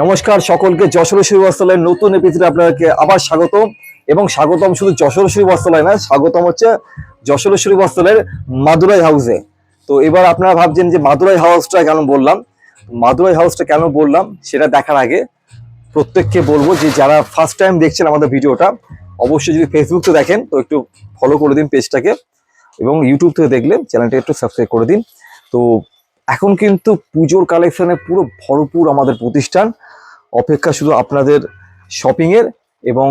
নমস্কার সকলকে, যশোর শ্রী বস্ত্রালয়ের নতুন এপিসোডে আপনাদেরকে আবার স্বাগত। এবং স্বাগতম শুধু যশোর শ্রী বস্ত্রালয় না, স্বাগতম হচ্ছে যশোর শ্রী বস্ত্রালয়ের মাদুরাই হাউসে। তো এবার আপনারা ভাবছেন যে মাদুরাই হাউসটা কেন বললাম, সেটা দেখার আগে প্রত্যেককে বলবো যে যারা ফার্স্ট টাইম দেখছেন আমাদের ভিডিওটা, অবশ্যই যদি ফেসবুক থেকে দেখেন তো একটু ফলো করে দিন পেজটাকে, এবং ইউটিউব থেকে দেখলে চ্যানেলটা একটু সাবস্ক্রাইব করে দিন। তো এখন কিন্তু পুজোর কালেকশনে পুরো ভরপুর আমাদের প্রতিষ্ঠান, অপেক্ষা শুধু আপনাদের শপিং এর, এবং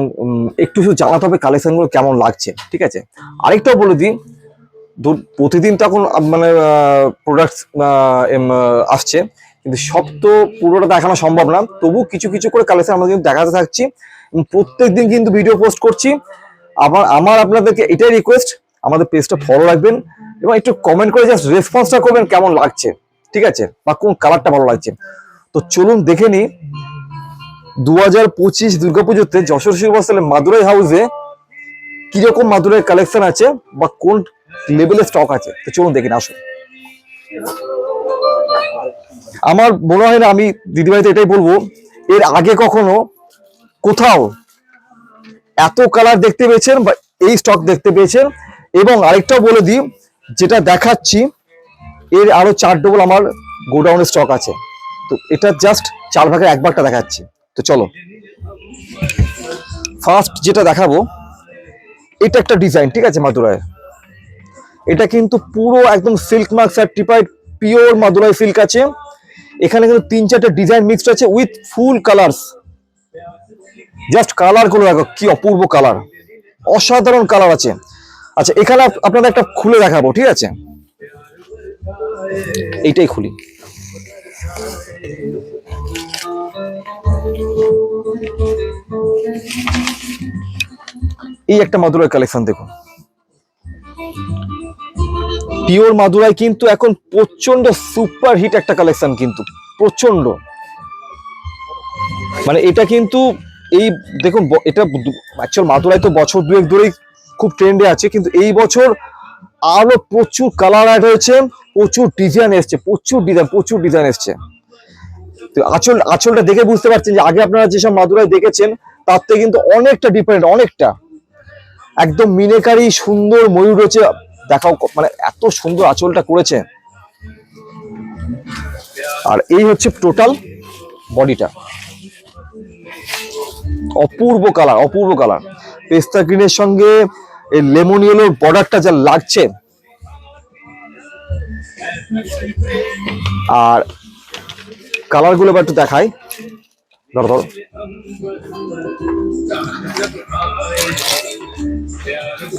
একটু শুধু জানাতে হবে কালেকশনগুলো কেমন লাগছে। ঠিক আছে, আরেকটাও বলে দিই, প্রতিদিন তো এখন মানে প্রোডাক্টস আসছে, কিন্তু সব তো পুরোটা দেখানো সম্ভব না, তবু কিছু কিছু করে কালেকশন আমরা কিন্তু দেখাতে থাকছি। প্রত্যেক দিন কিন্তু ভিডিও পোস্ট করছি। আমার আপনাদেরকে এটাই রিকোয়েস্ট, আমাদের পেজটা ফলো রাখবেন এবং একটু কমেন্ট করে জাস্ট রেসপন্সটা করবেন কেমন লাগছে, ঠিক আছে, বা কোন কালারটা ভালো লাগছে। তো চলুন দেখে নিই 2025 দুর্গাপুজোতে যশোর শ্রী বস্ত্রালয় মাদুরাই হাউসে কিরকম মাদুরাই কালেকশন আছে বা কোন লেভেলের স্টক আছে। তো চলুন দেখে নিই, আসুন। আমার মনে হয় না, আমি দিদিভাইতে এটাই বলবো, এর আগে কখনো কোথাও এত কালার দেখতে পেয়েছেন বা এই স্টক দেখতে পেয়েছেন। এবং আরেকটাও বলে দিই, যেটা দেখাচ্ছি এর আরো 4 ডবল আমার গোডাউনের স্টক আছে। তো এটা জাস্ট 4 ভাগের 1 ভাগটা দেখাচ্ছি। তো চলো, ফার্স্ট যেটা দেখাবো, এটা একটা ডিজাইন, ঠিক আছে, মাদুরাই। এটা কিন্তু পুরো একদম silk mark certified pure Madurai silk আছে। এখানে কিন্তু 3-4টা ডিজাইন মিক্সড আছে with full colours. Just colour গুলো দেখো, কি অপূর্ব কালার, অসাধারণ কালার আছে। আচ্ছা, এখানে আপনাদের একটা খুলে দেখাবো, ঠিক আছে, এইটাই খুলি। এই একটা মাদুরাই কালেকশন দেখুন, পিওর মাদুরাই, কিন্তু এখন প্রচন্ড সুপার হিট একটা কালেকশন, কিন্তু প্রচন্ড, মানে এটা কিন্তু এই দেখুন, এটা অ্যাকচুয়াল মাদুরাই তো বছর 2-1 ধরেই খুব ট্রেন্ডে আছে, কিন্তু এই বছর আরো প্রচুর কালার অ্যাড হয়েছে, প্রচুর ডিজাইন এসছে, প্রচুর ডিজাইন এসছে। তো আঁচলটা দেখে বুঝতে পারছেন যে আগে আপনারা যেসব মাদুরাই দেখেছেন তার থেকে কিন্তু অনেকটা ডিফারেন্ট, অনেকটা একদম মিনেকারি সুন্দর ময়ূর রয়েছে। দেখাও, মানে এত সুন্দর আঁচলটা করেছে। আর এই হচ্ছে টোটাল বডিটা, অপূর্ব কালার, পেস্তা গ্রিনের সঙ্গে এই লেমন ইয়েলোর বর্ডারটা যা লাগছে। আর কালার গুলো একটু দেখাই, ধরো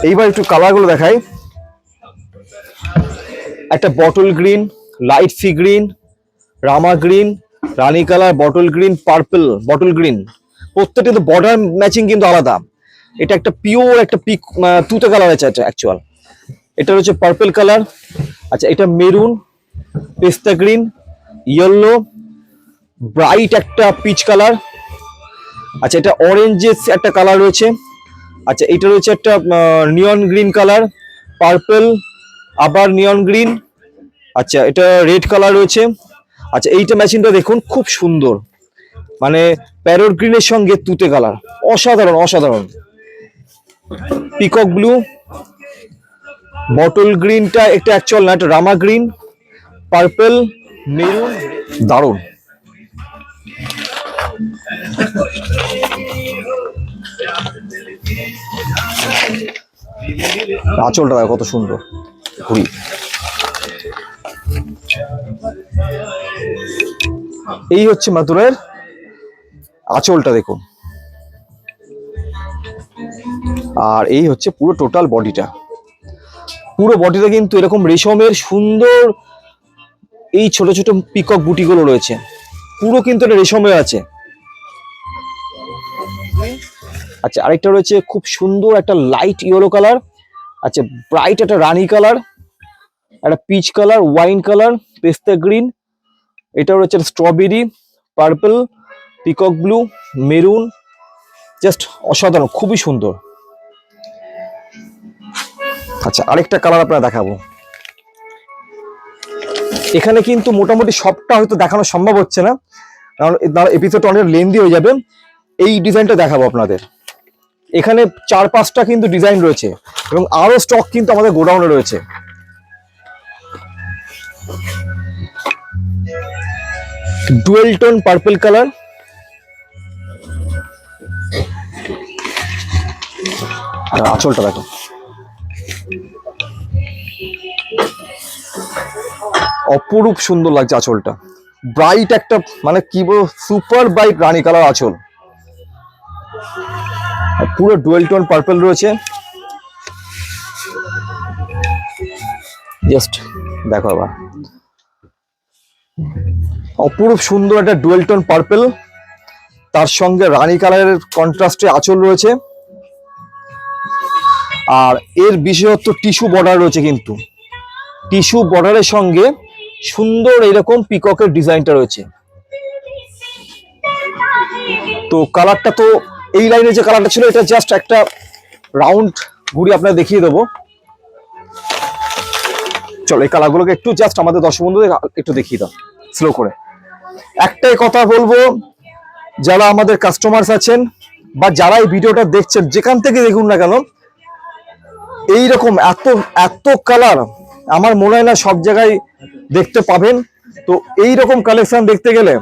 এইবার একটু কালার গুলো দেখাই। একটা bottle green, light sea green, Rama green, রানী colour, bottle green, purple, bottle green, প্রত্যেকটা কিন্তু বর্ডার ম্যাচিং কিন্তু আলাদা। এটা একটা পিওর একটা তুতে কালার আছে, এটা অ্যাকচুয়াল। এটা হচ্ছে পার্পল কালার। আচ্ছা, এটা মেরুন, পেস্তা গ্রিন, ইয়েলো, ব্রাইট একটা পিচ কালার। আচ্ছা, এটা অরেঞ্জের একটা কালার রয়েছে। আচ্ছা, এটা রয়েছে একটা নিয়ন গ্রিন কালার, পার্পল, আবার নিয়ন গ্রিন। আচ্ছা, এটা রেড কালার রয়েছে। আচ্ছা, এইটা ম্যাচিংটা দেখুন, খুব সুন্দর, মানে প্যারট গ্রিনের সঙ্গে তুতে কালার, অসাধারণ। পিকক ব্লু, বটল গ্রিনটা একটা অ্যাকচুয়াল না, এটা রামা গ্রিন, পার্পল, মেরুন, দারুণ। আঁচলটা কত সুন্দর, ঘুরি। এই হচ্ছে মাদুরাইয়ের আঁচলটা দেখুন। আর এই হচ্ছে পুরো টোটাল বডিটা, কিন্তু এরকম রেশমের সুন্দর এই ছোট ছোট পিকক বুটিগুলো রয়েছে, পুরো কিন্তু এটা রেশমের আছে। আচ্ছা, আরেকটা রয়েছে খুব সুন্দর একটা লাইট ইয়েলো কালার। আচ্ছা, ব্রাইট একটা রানী কালার, একটা পিচ কালার, ওয়াইন কালার, পেস্তা গ্রিন, এটা রয়েছে strawberry, purple, peacock blue, maroon, just অসাধারণ, খুবই সুন্দর। আচ্ছা, আরেকটা কালার আপনারা দেখাবো। এখানে কিন্তু মোটামুটি সবটা হয়তো দেখানো সম্ভব হচ্ছে না, কারণ এপিসোডটা অনেক লেন্দি হয়ে যাবে। এই ডিজাইনটা দেখাবো আপনাদের। এখানে 4-5টা কিন্তু ডিজাইন রয়েছে এবং আরো স্টক কিন্তু আমাদের গোডাউনে রয়েছে। ডুয়েল টোন পার্পল কালার, আর আঁচলটা দেখো, অপরূপ সুন্দর লাগছে আঁচলটা। ব্রাইট একটা মানে কি বলবো, সুপার ব্রাইট রানী কালার আঁচল, পুরো ডুয়েল টোন পার্পল রয়েছে। জাস্ট দেখো আবার, অপরূপ সুন্দর একটা ডুয়েল টোন পার্পল, তার সঙ্গে রানী কালারের কন্ট্রাস্টে আঁচল রয়েছে। আর এর বিশেষত্ব টিস্যু বর্ডার রয়েছে, কিন্তু টিস্যু বর্ডারের সঙ্গে সুন্দর এরকম পিককের ডিজাইনটা রয়েছে। তো কালারটা তো এই লাইনে যে কালারটা ছিল, এটা জাস্ট একটা রাউন্ড ঘুরি আপনাদের দেখিয়ে দেবো। চলো এই কালারগুলোকে একটু জাস্ট আমাদের দর্শক বন্ধুদের একটু দেখিয়ে দাও স্লো করে। একটাই কথা বলবো, যারা আমাদের কাস্টমার্স আছেন বা যারা এই ভিডিওটা দেখছেন, যেখান থেকে দেখুন না কেন, এইরকম এত এত কালার আমার মনে হয় না সব জায়গায় দেখতে পাবেন। তো এইরকম কালেকশন দেখতে গেলে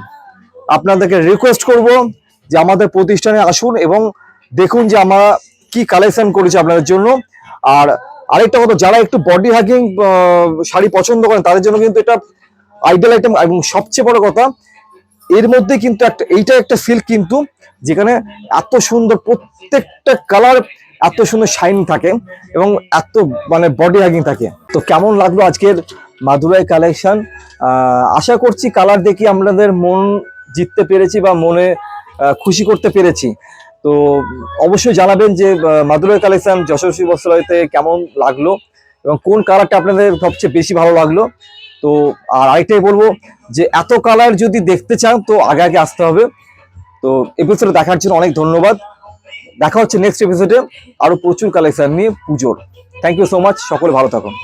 আপনাদেরকে রিকোয়েস্ট করব যে আমাদের প্রতিষ্ঠানে আসুন এবং দেখুন যে আমরা কি কালেকশন করেছি আপনাদের জন্য। আর আরেকটা কথা, যারা একটু বডি হ্যাগিং শাড়ি পছন্দ করেন তাদের জন্য কিন্তু এটা আইডিয়াল আইটেম। এবং সবচেয়ে বড় কথা, এর মধ্যে কিন্তু এইটা একটা সিল্ক কিন্তু, যেখানে এত সুন্দর প্রত্যেকটা কালার এত সুন্দর শাইন থাকে এবং এত মানে বডি হ্যাগিং থাকে। তো কেমন লাগলো আজকের মাদুরাই কালেকশন? আশা করছি কালার দেখি আপনাদের মন জিততে পেরেছি বা মনে খুশি করতে পেরেছি। তো অবশ্যই জানাবেন যে মাদুরাই কালেকশন যশস্বী বস্ত্রালয়তে কেমন লাগলো এবং কোন কালারটা আপনাদের সবচেয়ে বেশি ভালো লাগলো। তো আর আরেকটাই বলবো যে এত কালার যদি দেখতে চান তো আগে আগে আসতে হবে। তো এপিসোডে দেখার জন্য অনেক ধন্যবাদ। দেখা হচ্ছে নেক্সট এপিসোডে আরো প্রচুর কালেকশন নিয়ে পুজোর। থ্যাংক ইউ সো মাচ, সকলে ভালো থাকুন।